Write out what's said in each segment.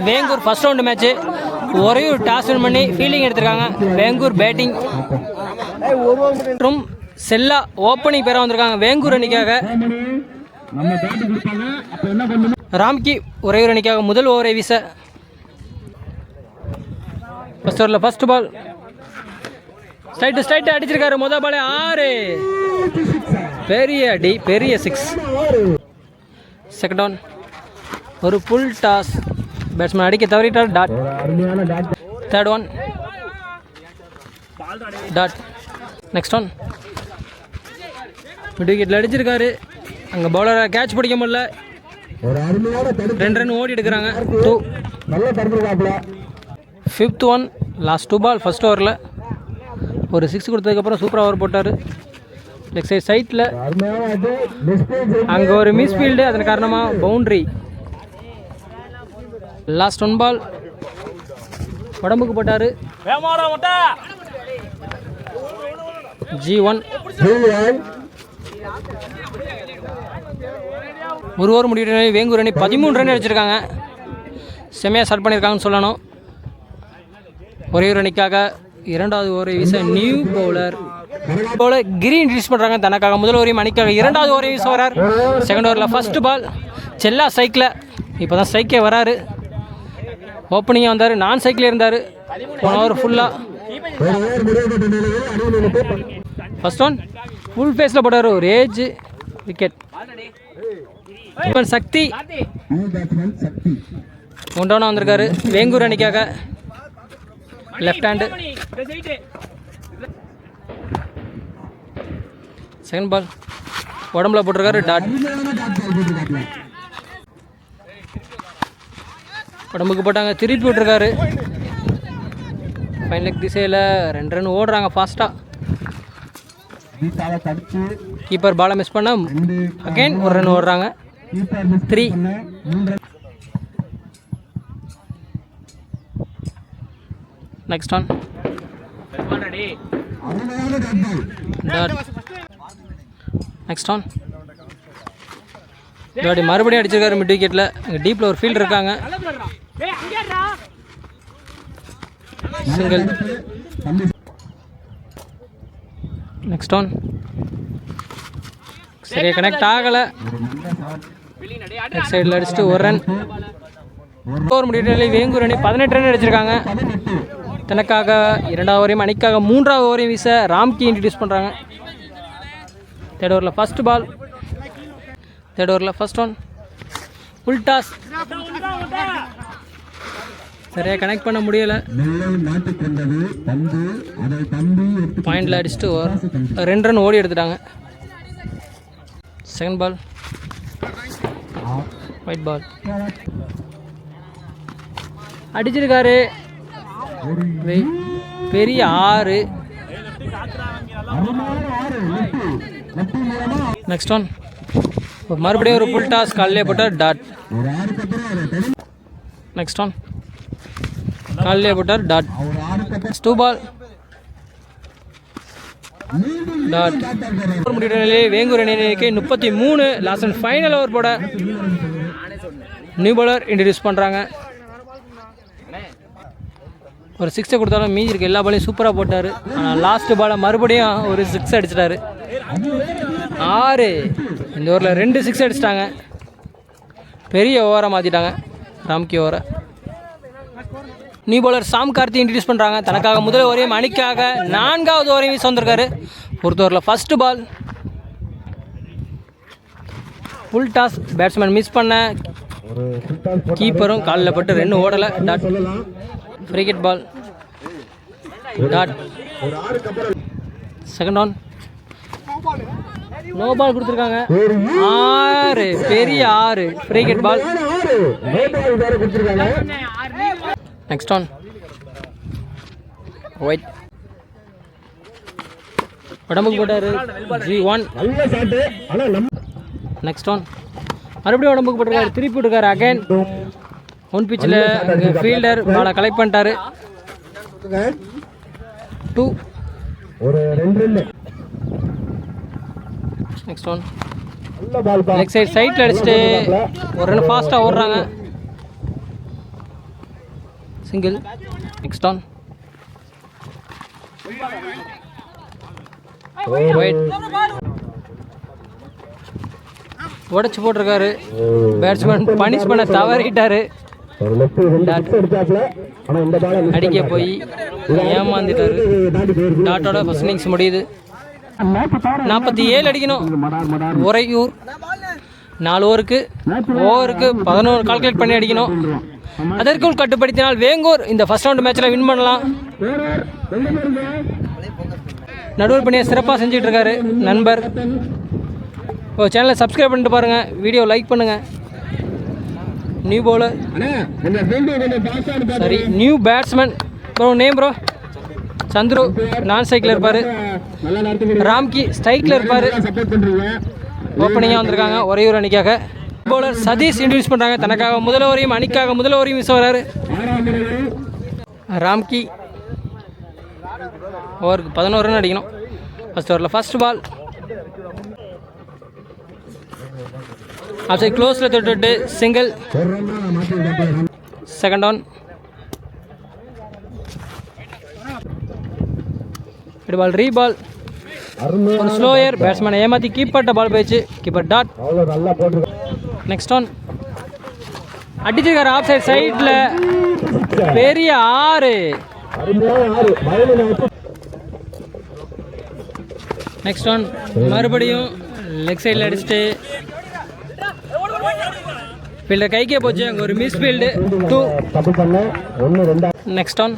Vengur first round match. ஒரே ஒரு toss win பண்ணி ஃபீல்டிங் எடுத்திருக்காங்க. வேங்கூர் பேட்டிங் மற்றும் செல்லா ஓப்பனிங் பேராக வந்திருக்காங்க வேங்கூர் அணிக்காக. ராம்கி ஒரே ஒரு அணிக்காக முதல் ஓவரை வீச ஃபர்ஸ்ட் ஓவரில் ஃபர்ஸ்ட் பால் ஸ்ட்ரைட்டு அடிச்சிருக்காரு. முதல் பாலே 6. பெரிய அடி, பெரிய 6. செகண்ட் ஒன் ஒரு ஃபுல் டாஸ், பேட்ஸ்மேன் அடிக்க தவறிட்டார். Dot. Third one dot. Next one mid விக்கெட்டில் அடிச்சிருக்காரு. அங்கே பவுலரை கேட்ச் பிடிக்க முடியல. 2 ரன் ஓடி எடுக்கிறாங்க. 2. Fifth one last 2 ball first ஓவரில் ஒரு 6 கொடுத்ததுக்கப்புறம் சூப்பராக ஓவர் போட்டார். லெக் சைட் சைட்டில் அங்கே ஒரு மிஸ் ஃபீல்டு, அதன் காரணமாக பவுண்ட்ரி. லாஸ்ட் 1 பால் உடம்புக்கு போட்டார். G1 ஒரு ஓவர் முடிவு. வேங்கூர் அணி 13 ரன் அடிச்சிருக்காங்க. செம்மையாக ஸ்டார்ட் பண்ணியிருக்காங்கன்னு சொல்லணும். ஒரே ஒரு அணிக்காக இரண்டாவது ஓவரை வீச நியூ பவுலர் கிரி இன்ட்ரடியூஸ் பண்ணுறாங்க தனக்காக. முதல் ஓவரையும் அணிக்காக இரண்டாவது ஓவரை வீச வரார். செகண்ட் ஓவரில் ஃபர்ஸ்ட் பால் செல்லா சைக்கிள். இப்போ தான் சைக்கே வராரு. ஓப்பனிங்காக வந்தார், நான் சைக்கிள் இருந்தார். போன ஓவர் ஃபுல்லாக ஃபர்ஸ்ட் ஒன் ஃபுல் ஃபேஸில் போட்டார். ஒரு ஏஜ் விக்கெட். சக்தி ஒன்றவனா வந்திருக்காரு வேங்கூர் அணிக்காக. Left hand. செகண்ட் பால் உடம்புல போட்டிருக்காரு. டாட். உடம்புக்கு போட்டாங்க, திருப்பி விட்டுருக்காரு. ஃபைன் லெக் திசையில் 2 ரன் ஓடுறாங்க ஃபாஸ்ட்டாக. கீப்பர் பாலை மிஸ் பண்ண அகைன் 1 ரன் ஓடுறாங்க. 3. Next one dot. Next one daddy மறுபடியும் அடிச்சிருக்காரு மிட் விக்கெட்டில். அங்கே டீப்பில் ஒரு ஃபீல்டு இருக்காங்க. சிங்கிள். நெக்ஸ்ட் ஒன் சரியா கனெக்ட் ஆகலை. லெஃப்ட் சைடில் அடிச்சுட்டு 1 ரன். ஓவர் முடிவு. வேங்கூர் அணி 18 ரன் அடிச்சிருக்காங்க. தனக்காக இரண்டாவது ஓவரையும் அணிக்காக மூன்றாவது ஓவரையும் வீச ராம்கி இன்ட்ரடியூஸ் பண்ணுறாங்க. தேர்ட் ஓவரில் ஃபர்ஸ்ட் பால். தேர்ட் ஓவரில் ஃபர்ஸ்ட் ஒன் ஃபுல் டாஸ். சரியாக கனெக்ட் பண்ண முடியலை. பாயிண்டில் அடிச்சுட்டு 2 ரன் ஓடி எடுத்துட்டாங்க. செகண்ட் பால் ஒயிட் பால் அடிச்சிருக்காரு. பெரிய 6. நெக்ஸ்ட் ஒன் மறுபடியும் ஒரு ஃபுல் டாஸ் காலிலே போட்டார். டாட். நெக்ஸ்ட் ஒன் காலிலே போட்டார். டாட். 2 ball dot. முடிவு நிலையிலே வேங்கூர் அணிக்கு 33. லாஸ்ட் அண்ட் ஃபைனல் ஓவர் போட நியூ பவுலர் இன்ட்ரடியூஸ் பண்ணுறாங்க. ஒரு 6 கொடுத்தாலும் மீதி இருக்க எல்லா பாலையும் சூப்பராக போட்டார். ஆனால் லாஸ்ட் பாலை மறுபடியும் ஒரு 6 அடிச்சிட்டாரு. 6. இந்த ஓவரில் 2 6 அடிச்சிட்டாங்க. பெரிய ஓவராக மாற்றிட்டாங்க ராம்கி ஓவரை. நியூ பவுலர் சாம் கார்த்தி இன்ட்ரடியூஸ் பண்ணுறாங்க. தனக்காக முதல் ஓவரையும் அணிக்காக 4வது ஓவரையும் வீச வந்திருக்காரு. ஒருத்த ஓவரில் first ball full toss. Batsman miss பண்ண கீப்பரும் காலில் பட்டு 2 ஓடலை. Dot. Cricket ball dot. Second one no ball கொடுத்துருக்காங்க. 6. பெரிய 6. Cricket ball. Next one wide உடம்புக்கு போட்டாரு. G1. நெக்ஸ்ட் ஒன் மறுபடியும் உடம்புக்கு போட்டிருக்காரு. திருப்பி விட்டுருக்காரு. அகைன் ஒன் பிச்சில் ஃபீல்டர் பாலை கலெக்ட் பண்ணிட்டாரு. 2. நெக்ஸ்ட் ஒன் லெக் சைட் சைட்டில் அடிச்சுட்டு 1 ரன் ஃபாஸ்ட்டாக ஓடுறாங்க. சிங்கிள். Next on. உடச்சி போட்டிருக்காரு. பேட்ஸ்மேன் பனிஷ் பண்ண தவறிட்டாரு. அடிக்க போய் ஏமாந்துட்டாரு. டாட்டோட ஃபர்ஸ்ட் இன்னிங்ஸ் முடியுது. 47 அடிக்கணும். உறையூர் 4 ஓவருக்கு 11 கால்குலேட் பண்ணி அடிக்கணும். அதற்குள் கட்டுப்படுத்தினால் வேங்கூர் இந்த ஃபர்ஸ்ட் ரவுண்ட் மேட்ச்சில் வின் பண்ணலாம். நடுவர் பணியை சிறப்பாக செஞ்சுட்டு இருக்காரு நண்பர். சேனலை சப்ஸ்கிரைப் பண்ணிட்டு பாருங்கள், வீடியோ லைக் பண்ணுங்கள். நியூ பவுலர் சரி new batsman bro. Name bro Chandru நான் ஸ்ட்ரைக்கில் இருப்பார். ராம்கி ஸ்ட்ரைக்கில் இருப்பார். ஓப்பனிங்காக வந்திருக்காங்க உறையூர் அணிக்காக. பவுலர் சதீஷ் இன்ட்ரடியூஸ் பண்ணுறாங்க. தனக்காக முதல் ஓவரையும் அணிக்காக முதல் ஓவரையும் மிஸ் வராரு. ராம்கி ஓவருக்கு 11 ரன் அடிக்கணும். ஃபர்ஸ்ட் ஓவரில் ஃபர்ஸ்ட் பால் அப்படி க்ளோஸில் தொட்டுட்டு சிங்கிள். Second on. இப்படி பால் ரீபால். ஒரு ஸ்லோயர் பேட்ஸ்மேனை ஏமாற்றி கீப்பர்ட்ட பால் போயிடுச்சு. Keeper dot. Next on. அடிச்சிருக்காரு ஆஃப் சைட் சைடில். பெரிய 6. Next on. மறுபடியும் லெக் சைடில் அடிச்சுட்டு ஃபீல்டர் கைக்கே போச்சு. அங்கே ஒரு miss field 2. Next one.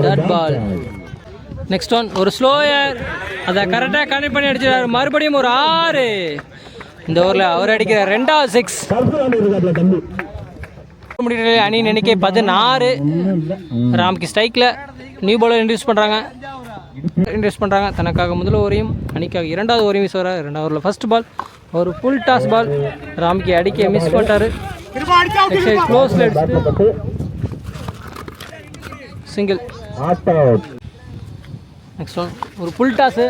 Dot ball. Next one. ஒரு ஸ்லோயர் அதை கரெக்டாக கனெக்ட் பண்ணி அடிச்சிடாரு. மறுபடியும் ஒரு 6. இந்த ஓவரில் அவர் அடிக்கிற 2வது 6. அணியின் எண்ணிக்கை 16. ராம்கி ஸ்ட்ரைக்கில். நியூ பவுலர் இன்ட்ரடியூஸ் பண்ணுறாங்க. தனக்காக முதல் ஓவரையும் அணிக்காக 2வது ஓவரையும் மிஸ் வர. 2வது ஓவரில் ஃபர்ஸ்ட் பால் ஒரு ஃபுல் டாஸ் பால். ராம்கி அடிக்க மிஸ் பண்ணிட்டாரு. க்ளோஸில் அடிச்சு சிங்கிள். Next one. ஒரு ஃபுல் டாஸு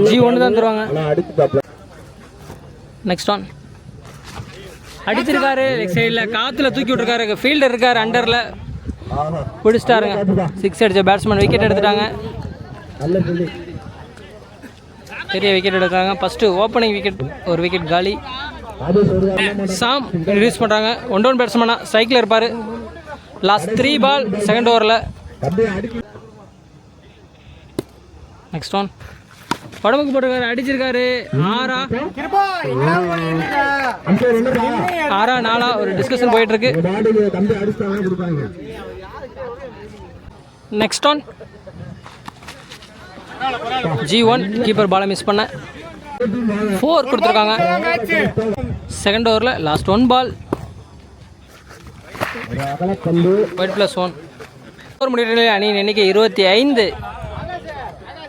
G1 தான் தருவாங்க. Next one. அடிச்சிருக்காரு லெக் சைடில். காற்றுல தூக்கி விட்டுருக்காரு. ஃபீல்டர் இருக்கார் அண்டரில். பிடிச்சிட்டாருங்க. 6 அடித்த பேட்ஸ்மேன் விக்கெட் எடுத்துட்டாங்க. பெரிய விக்கெட் எடுக்கிறாங்க. ஃபஸ்ட்டு ஓப்பனிங் விக்கெட் ஒரு விக்கெட் காலி. சாம் ரிலீஸ் பண்ணுறாங்க. 1 டவுன் பேட்ஸ்மேனாக ஸ்ட்ரைக்கில் இருப்பார். லாஸ்ட் 3 பால் செகண்ட் ஓவரில். Next one. படமுக்கு போட்டிருக்காரு. அடிச்சிருக்காரு. 6 ஒரு டிஸ்கஷன் போயிட்டு இருக்கு. Next one. G1 கீப்பர் பாலை மிஸ் பண்ண 4 கொடுத்துருக்காங்க. செகண்ட் ஓவரில் லாஸ்ட் 1 பால். ஒயிட் +1. ஓவர் முடிவு அணியின் எண்ணிக்கை 25.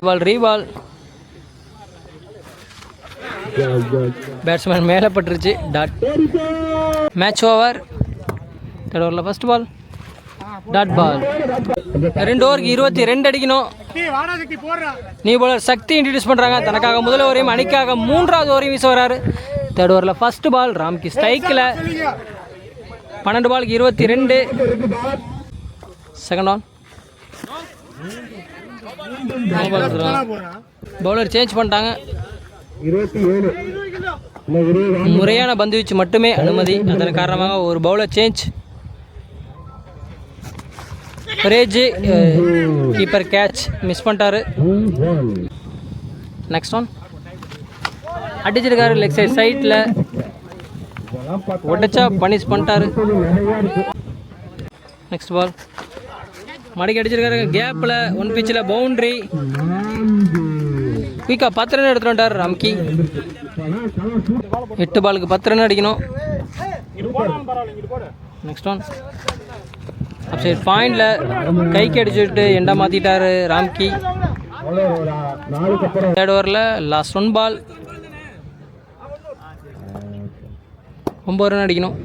பால் ரீபால். பேட்ஸ்மேன் மேலே பட்டுருச்சு. டாட். Match over. தேர்ட் ஓவரில் ஃபர்ஸ்ட் பால். Dot ball. 2 ஓவருக்கு 22 அடிக்கணும். நியூ பவுலர் சக்தி இன்ட்ரடியூஸ் பண்ணுறாங்க. தனக்காக முதல் ஓவரையும் அணிக்காக 3வது ஓவரையும் வீச வராரு. தேர்ட் ஓவரில் ஃபர்ஸ்ட் பால். ராம்கி ஸ்ட்ரைக்கில். 12 பாலுக்கு 22. Second on. பவுலர் சேஞ்ச் பண்ணிட்டாங்க. முறையான பந்து வீச்சு மட்டுமே அனுமதி. அதன் காரணமாக ஒரு பவுலர் சேஞ்ச். ரேஜ் கீப்பர் கேட்ச் மிஸ் பண்ணிட்டாரு. Next one. அடிச்சிருக்காரு லெக் சைட் சைடில். உடச்சா பனிஷ் பண்ணிட்டாரு. Next ball. மடக்கி அடிச்சிருக்காரு கேப்பில். 1 பிச்சில் பவுண்ட்ரி. குயிக்காக 10 ரன் எடுத்துட்டு வந்துட்டார் ராம்கி. 8 பாலுக்கு 10 ரன் அடிக்கணும். Next one. அப் சைட் பாயிண்டில் கைக்கு அடிச்சுட்டு எண்டா மாற்றிட்டார் ராம்கி. தேர்ட் ஓவரில் லாஸ்ட் 1 பால். 9 ரன் அடிக்கணும்.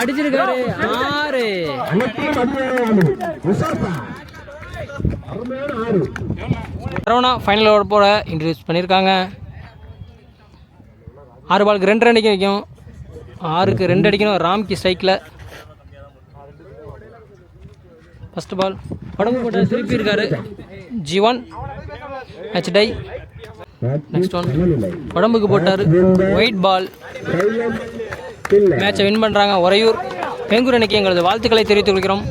அடிச்சிருக்காரு 6. சரவணா ஃபைனல் ஓவர் போட இன்ட்ரடியூஸ் பண்ணியிருக்காங்க. 6 பாலுக்கு 2 ரன் அடிக்க வைக்கும். 6க்கு 2 அடிக்கணும் ராம்கி ஸ்ட்ரைக்கில். ஃபஸ்ட் பால் உடம்பு போட்டார், திருப்பி இருக்காரு Jeevan. Match tie. Next one உடம்புக்கு போட்டார், ஒயிட் பால். மேட்சை வின் பண்ணுறாங்க உறையூர். வேங்கூர் அணிக்கு எங்களது வாழ்த்துக்களை தெரிவித்துக் கொள்கிறோம்.